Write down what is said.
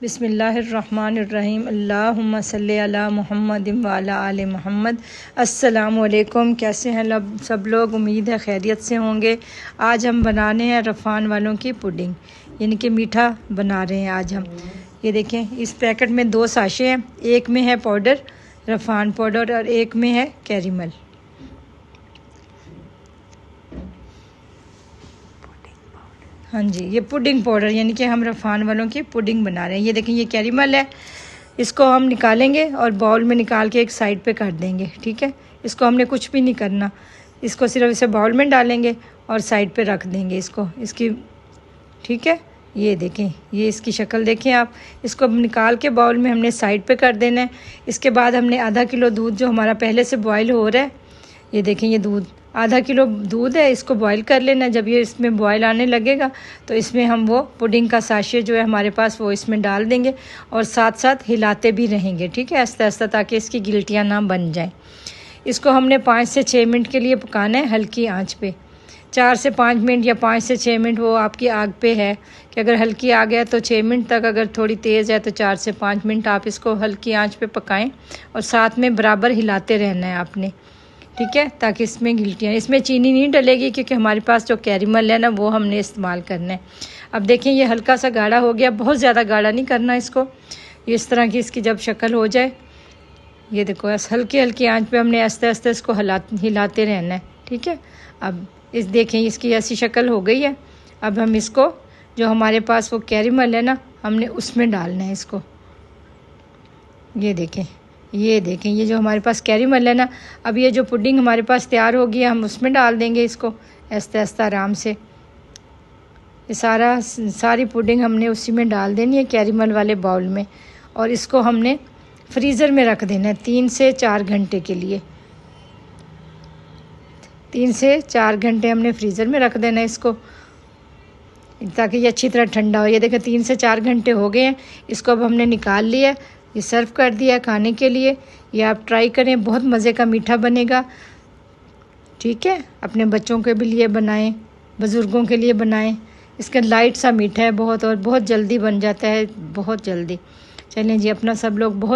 बिस्मिल्लाहिर्रहमानिर्रहीम। अल्लाहुम्मा सल्ली अला मुहम्मदिन व अला आले मोहम्मद। अस्सलामु अलैकुम। कैसे हैं सब लोग? उम्मीद है खैरियत से होंगे। आज हम बनाने हैं रफ़ान वालों की पुडिंग, यानी कि मीठा बना रहे हैं आज हम। ये देखें, इस पैकेट में 2 साशे हैं। एक में है पाउडर, रफ़ान पाउडर, और एक में है कैरिमल। हाँ जी, ये पुडिंग पाउडर, यानी कि हम रफ़ान वालों की पुडिंग बना रहे हैं। ये देखें, ये कैरिमल है। इसको हम निकालेंगे और बाउल में निकाल के एक साइड पे कर देंगे। ठीक है, इसको हमने कुछ भी नहीं करना, इसको सिर्फ इसे बाउल में डालेंगे और साइड पे रख देंगे इसको, इसकी। ठीक है, ये देखें, ये इसकी शक्ल देखें आप। इसको अब निकाल के बाउल में हमने साइड पे कर देना है। इसके बाद हमने आधा किलो दूध जो हमारा पहले से बॉयल हो रहा है, ये देखें, ये दूध आधा किलो दूध है, इसको बॉईल कर लेना। जब ये इसमें बॉईल आने लगेगा तो इसमें हम वो पुडिंग का साशे जो है हमारे पास वो इसमें डाल देंगे और साथ साथ हिलाते भी रहेंगे। ठीक है, आस्ते आस्ते, ताकि इसकी गिल्टियाँ ना बन जाएं। इसको हमने 5 से 6 मिनट के लिए पकाना है हल्की आंच पे। 4 से 5 मिनट या 5 से 6 मिनट, वो आपकी आग पे है कि अगर हल्की आग है तो 6 मिनट तक, अगर थोड़ी तेज़ है तो 4 से 5 मिनट आप इसको हल्की आंच पे पकाएं और साथ में बराबर हिलाते रहना है आपने। ठीक है, ताकि इसमें गिल्टियाँ, इसमें चीनी नहीं डलेगी क्योंकि हमारे पास जो कैरिमल है ना वो हमने इस्तेमाल करना है। अब देखें, ये हल्का सा गाढ़ा हो गया, बहुत ज़्यादा गाढ़ा नहीं करना इसको। ये इस तरह की इसकी जब शक्ल हो जाए, ये देखो, हल्की हल्की आंच पे हमने आस्ते आस्ते इसको हिलाते रहना है। ठीक है, अब इस देखें, इसकी ऐसी शक्ल हो गई है। अब हम इसको, जो हमारे पास वो कैरिमल है ना, हमने उसमें डालना है इसको। ये देखें, ये देखें, ये जो हमारे पास कैरिमल है ना, अब ये जो पुडिंग हमारे पास तैयार होगी हम उसमें डाल देंगे इसको आस्ते आस्ते आराम से। ये सारी पुडिंग हमने उसी में डाल देनी है, कैरिमल वाले बाउल में। और इसको हमने फ्रीज़र में रख देना है 3 से 4 घंटे के लिए। 3 से 4 घंटे हमने फ्रीज़र में रख देना है इसको, ताकि ये अच्छी तरह ठंडा हो। ये देखें, 3 से 4 घंटे हो गए हैं। इसको अब हमने निकाल लिया, ये सर्व कर दिया खाने के लिए। ये आप ट्राई करें, बहुत मज़े का मीठा बनेगा। ठीक है, अपने बच्चों के भी लिए बनाएं, बुज़ुर्गों के लिए बनाएं। इसका लाइट सा मीठा है बहुत, और बहुत जल्दी बन जाता है, बहुत जल्दी। चलें जी, अपना सब लोग बहुत